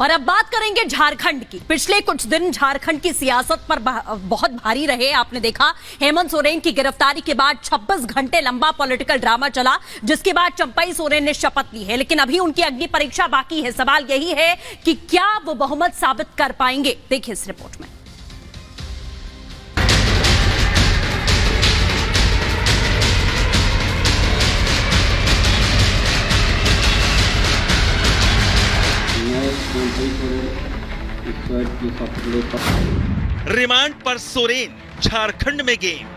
और अब बात करेंगे झारखंड की। पिछले कुछ दिन झारखंड की सियासत पर बहुत भारी रहे। आपने देखा हेमंत सोरेन की गिरफ्तारी के बाद 26 घंटे लंबा पॉलिटिकल ड्रामा चला, जिसके बाद चंपई सोरेन ने शपथ ली है। लेकिन अभी उनकी अग्नि परीक्षा बाकी है। सवाल यही है कि क्या वो बहुमत साबित कर पाएंगे। देखिए इस रिपोर्ट में। रिमांड पर सोरेन, झारखंड में गेम।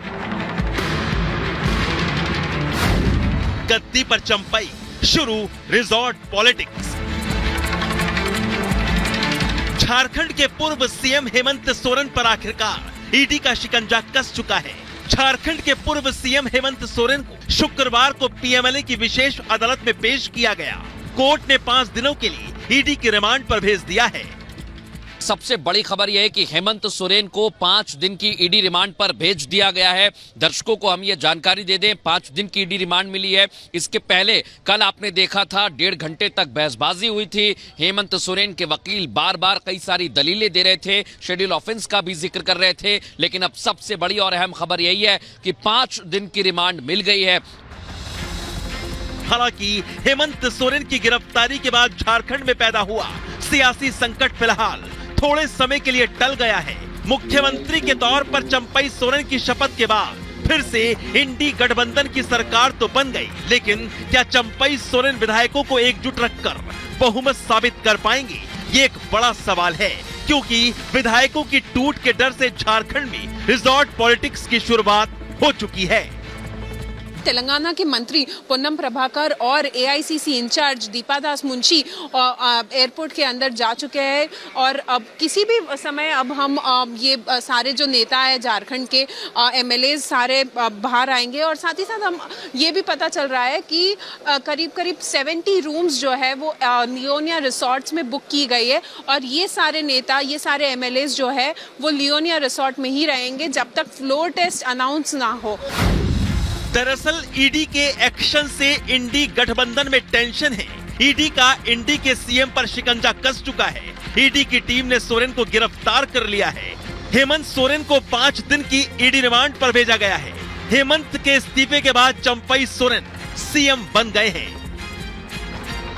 गद्दी पर चंपई, शुरू रिजॉर्ट पॉलिटिक्स। झारखंड के पूर्व सीएम हेमंत सोरेन पर आखिरकार ईडी का शिकंजा कस चुका है। झारखंड के पूर्व सीएम हेमंत सोरेन को शुक्रवार को पीएमएलए की विशेष अदालत में पेश किया गया। कोर्ट ने 5 दिनों के लिए ईडी की रिमांड पर भेज दिया है। सबसे बड़ी खबर यह है कि हेमंत सोरेन को 5 दिन की ईडी रिमांड पर भेज दिया गया है। दर्शकों को हम ये जानकारी दे दें, 5 दिन की ईडी रिमांड मिली है। इसके पहले कल आपने देखा था 1.5 घंटे तक बहसबाजी हुई थी। हेमंत सोरेन के वकील बार बार कई सारी दलीलें दे रहे थे, शेड्यूल ऑफेंस का भी जिक्र कर रहे थे। लेकिन अब सबसे बड़ी और अहम खबर यही है कि 5 दिन की रिमांड मिल गई है। हालांकि हेमंत सोरेन की गिरफ्तारी के बाद झारखंड में पैदा हुआ सियासी संकट फिलहाल थोड़े समय के लिए टल गया है। मुख्यमंत्री के तौर पर चंपई सोरेन की शपथ के बाद फिर से इंडी गठबंधन की सरकार तो बन गई, लेकिन क्या चंपई सोरेन विधायकों को एकजुट रखकर बहुमत साबित कर पाएंगे? ये एक बड़ा सवाल है, क्योंकि विधायकों की टूट के डर से झारखंड में रिजॉर्ट पॉलिटिक्स की शुरुआत हो चुकी है। तेलंगाना के मंत्री पोन्नम प्रभाकर और एआईसीसी इंचार्ज दीपा दास मुंशी एयरपोर्ट के अंदर जा चुके हैं और अब किसी भी समय अब हम ये सारे जो नेता है झारखंड के एमएलए सारे बाहर आएंगे। और साथ ही साथ हम ये भी पता चल रहा है कि करीब 70 रूम्स जो है वो लियोनिया रिसोर्ट्स में बुक की गई है और ये सारे नेता, ये सारे एमएलए जो है वो लियोनिया रिसोर्ट में ही रहेंगे जब तक फ्लोर टेस्ट अनाउंस ना हो। दरअसल ईडी के एक्शन से इंडी गठबंधन में टेंशन है। ईडी का इंडी के सीएम पर शिकंजा कस चुका है। ईडी की टीम ने सोरेन को गिरफ्तार कर लिया है। हेमंत सोरेन को 5 दिन की ईडी रिमांड पर भेजा गया है। हेमंत के इस्तीफे के बाद चंपई सोरेन सीएम बन गए हैं।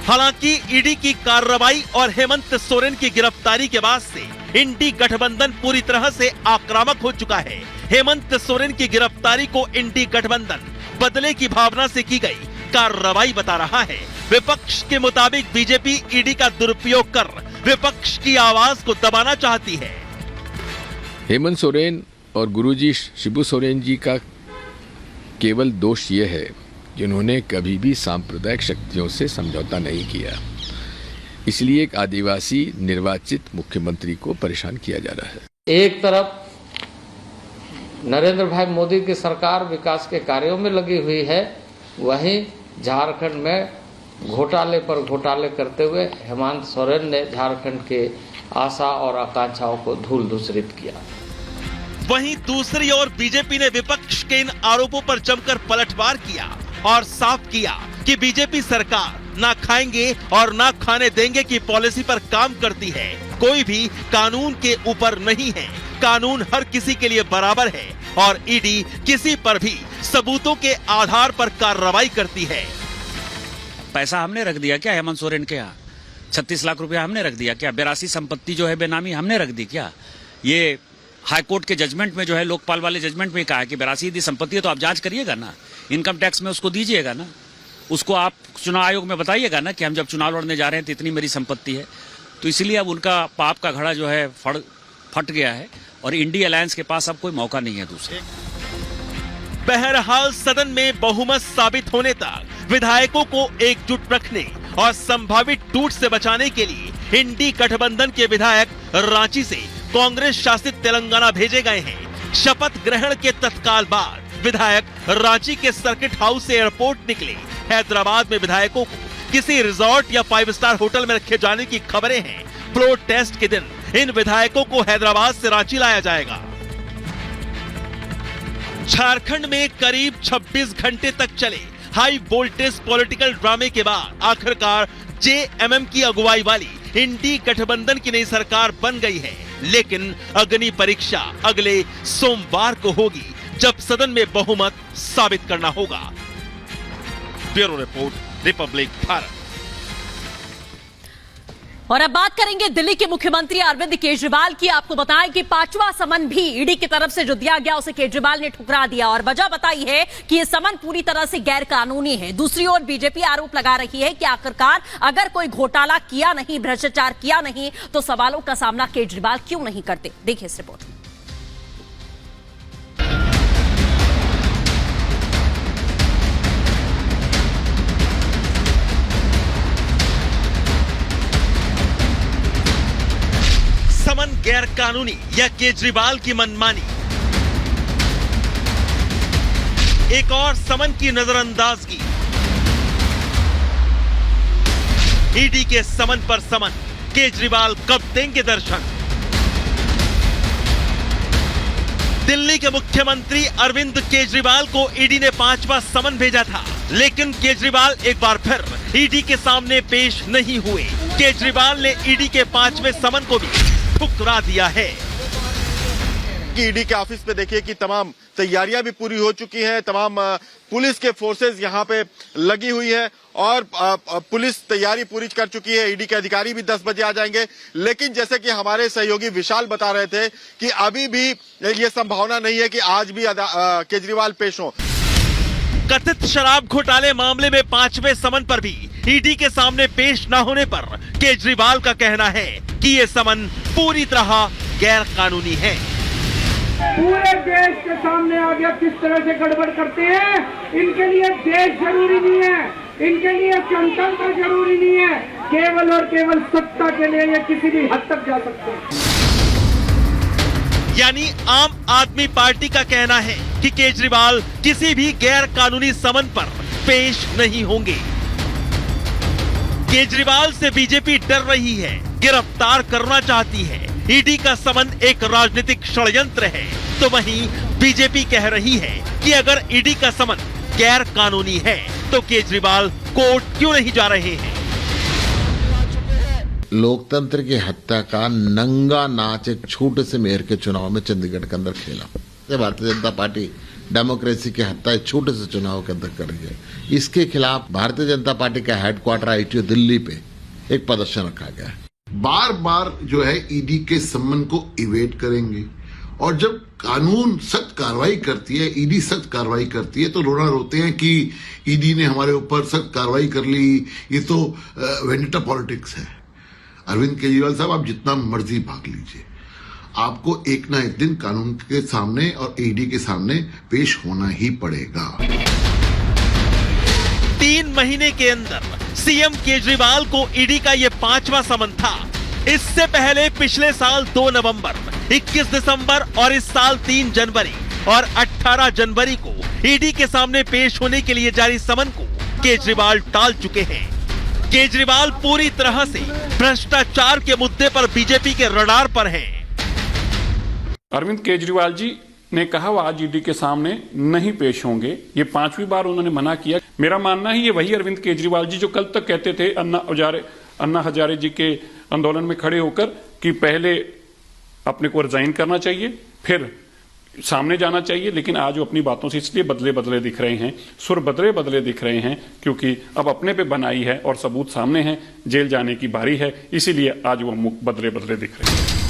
हालांकि ईडी की कार्रवाई और हेमंत सोरेन की गिरफ्तारी के बाद से इंडी गठबंधन पूरी तरह से आक्रामक हो चुका है। हेमंत सोरेन की गिरफ्तारी को इंडी गठबंधन बदले की भावना से की गई कार्रवाई बता रहा है। विपक्ष के मुताबिक बीजेपी ईडी का दुरुपयोग कर विपक्ष की आवाज को दबाना चाहती है। हेमंत सोरेन और गुरुजी शिबू सोरेन जी का केवल दोष ये है कि उन्होंने कभी भी सांप्रदायिक शक्तियों से समझौता नहीं किया, इसलिए एक आदिवासी निर्वाचित मुख्यमंत्री को परेशान किया जा रहा है। एक तरफ नरेंद्र भाई मोदी की सरकार विकास के कार्यों में लगी हुई है, वहीं झारखंड में घोटाले पर घोटाले करते हुए हेमंत सोरेन ने झारखंड के आशा और आकांक्षाओं को धूल धूसरित किया। वहीं दूसरी ओर बीजेपी ने विपक्ष के इन आरोपों पर जमकर पलटवार किया और साफ किया कि बीजेपी सरकार ना खाएंगे और ना खाने देंगे की पॉलिसी पर काम करती है। कोई भी कानून के ऊपर नहीं है, कानून हर किसी के लिए बराबर है और ईडी किसी पर भी सबूतों के आधार पर कार्रवाई करती है। पैसा हमने रख दिया क्या हेमंत सोरेन के यहाँ? 36 लाख रुपया हमने रख दिया क्या? 82 संपत्ति जो है बेनामी हमने रख दी क्या? ये हाईकोर्ट के जजमेंट में जो है, लोकपाल वाले जजमेंट में कहा है कि 82 संपत्ति है तो आप जांच करिएगा ना, इनकम टैक्स में उसको दीजिएगा ना, उसको आप चुनाव आयोग में बताइएगा ना कि हम जब चुनाव लड़ने जा रहे हैं तो इतनी मेरी संपत्ति है। तो इसलिए अब उनका पाप का घड़ा जो है फट गया है और इंडी अलायंस के पास अब कोई मौका नहीं है दूसरे। बहरहाल सदन में बहुमत साबित होने तक विधायकों को एकजुट रखने और संभावित टूट से बचाने के लिए इंडी गठबंधन के विधायक रांची से कांग्रेस शासित तेलंगाना भेजे गए हैं। शपथ ग्रहण के तत्काल बाद विधायक रांची के सर्किट हाउस से एयरपोर्ट निकले। हैदराबाद में विधायकों को किसी रिजॉर्ट या 5 स्टार होटल में रखे जाने की खबरें हैं। फ्लोर टेस्ट के दिन इन विधायकों को हैदराबाद से रांची लाया जाएगा। झारखंड में करीब 26 घंटे तक चले हाई वोल्टेज पॉलिटिकल ड्रामे के बाद आखिरकार जेएमएम की अगुवाई वाली इंडी गठबंधन की नई सरकार बन गई है, लेकिन अग्नि परीक्षा अगले सोमवार को होगी, जब सदन में बहुमत साबित करना होगा। Bureau report, Republic Bharat. और अब बात करेंगे दिल्ली के मुख्यमंत्री अरविंद केजरीवाल की। आपको बताएं कि 5वां समन भी ईडी की तरफ से जो दिया गया उसे केजरीवाल ने ठुकरा दिया और वजह बताई है कि यह समन पूरी तरह से गैर कानूनी है। दूसरी ओर बीजेपी आरोप लगा रही है कि आखिरकार अगर कोई घोटाला किया नहीं, भ्रष्टाचार किया नहीं, तो सवालों का सामना केजरीवाल क्यों नहीं करते। देखिए इस रिपोर्ट में। समन गैर कानूनी या केजरीवाल की मनमानी। एक और समन की नजरअंदाजगी। ईडी के समन पर समन, केजरीवाल कब देंगे दर्शन। दिल्ली के मुख्यमंत्री अरविंद केजरीवाल को ईडी ने 5वां समन भेजा था, लेकिन केजरीवाल एक बार फिर ईडी के सामने पेश नहीं हुए। केजरीवाल ने ईडी के 5वें समन को भी ठुकरा दिया है। कि ईडी के ऑफिस पे देखिए कि तमाम तैयारियां भी पूरी हो चुकी हैं, तमाम पुलिस के फोर्सेस यहां पे लगी हुई है और पुलिस तैयारी पूरी कर चुकी है। ईडी के अधिकारी भी 10 बजे आ जाएंगे, लेकिन जैसे कि हमारे सहयोगी विशाल बता रहे थे कि अभी भी ये संभावना नहीं है कि आज भी केजरीवाल पेश हो। कथित शराब घोटाले मामले में 5वें समन पर भी ईडी के सामने पेश न होने पर केजरीवाल का कहना है कि ये समन पूरी तरह गैर कानूनी है। पूरे देश के सामने आ गया किस तरह से गड़बड़ करते हैं। इनके लिए देश जरूरी नहीं है, इनके लिए जनतंत्र जरूरी नहीं है, केवल और केवल सत्ता के लिए ये किसी भी हद तक जा सकते हैं। यानी आम आदमी पार्टी का कहना है कि केजरीवाल किसी भी गैर कानूनी समन पर पेश नहीं होंगे। केजरीवाल से बीजेपी डर रही है, गिरफ्तार करना चाहती है। ईडी का समन एक राजनीतिक षड्यंत्र है, तो वहीं बीजेपी कह रही है कि अगर ईडी का समन गैर कानूनी है तो केजरीवाल कोर्ट क्यों नहीं जा रहे हैं। लोकतंत्र की हत्या का नंगा नाच एक छोटे से मेयर के चुनाव में चंडीगढ़ के अंदर खेला। भारतीय जनता पार्टी डेमोक्रेसी की हत्या एक छोटे से चुनाव के अंदर कर रही है। इसके खिलाफ भारतीय जनता पार्टी का हेडक्वार्टर आईटीओ दिल्ली पे एक प्रदर्शन रखा गया है। बार बार जो है ईडी के सम्मन को इवेट करेंगे और जब कानून सख्त कार्रवाई करती है, ईडी सख्त कार्रवाई करती है, तो रोना रोते हैं कि ईडी ने हमारे ऊपर सख्त कार्रवाई कर ली, ये तो वेंडेटा पॉलिटिक्स है। अरविंद केजरीवाल साहब, आप जितना मर्जी भाग लीजिए, आपको एक ना एक दिन कानून के सामने और ईडी के सामने पेश होना ही पड़ेगा। 3 महीने के अंदर सीएम केजरीवाल को ईडी का ये 5वां समन था। इससे पहले पिछले साल 2 नवंबर, 21 दिसंबर और इस साल 3 जनवरी और 18 जनवरी को ईडी के सामने पेश होने के लिए जारी समन को केजरीवाल टाल चुके हैं। केजरीवाल पूरी तरह से भ्रष्टाचार के मुद्दे पर बीजेपी के रडार पर हैं। अरविंद केजरीवाल जी ने कहा वो आज ईडी के सामने नहीं पेश होंगे। ये 5वीं बार उन्होंने मना किया। मेरा मानना है ये वही अरविंद केजरीवाल जी जो कल तक कहते थे अन्ना हजारे जी के आंदोलन में खड़े होकर कि पहले अपने को रिजाइन करना चाहिए, फिर सामने जाना चाहिए, लेकिन आज वो अपनी बातों से इसलिए बदले बदले दिख रहे हैं, सुर बदले बदले दिख रहे हैं, क्योंकि अब अपने पे बनाई है और सबूत सामने है, जेल जाने की बारी है, इसीलिए आज वो मुख बदले बदले दिख रहे हैं।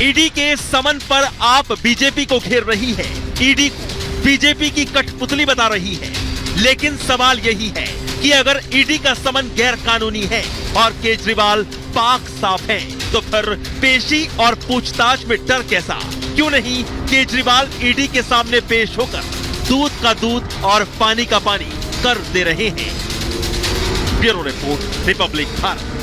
ईडी के समन पर आप बीजेपी को घेर रही है, ईडी को बीजेपी की कठपुतली बता रही है, लेकिन सवाल यही है कि अगर ईडी का समन गैर कानूनी है और केजरीवाल पाक साफ है, तो फिर पेशी और पूछताछ में डर कैसा? क्यों नहीं केजरीवाल ईडी के सामने पेश होकर दूध का दूध और पानी का पानी कर दे रहे हैं। Bureau report, Republic Bharat.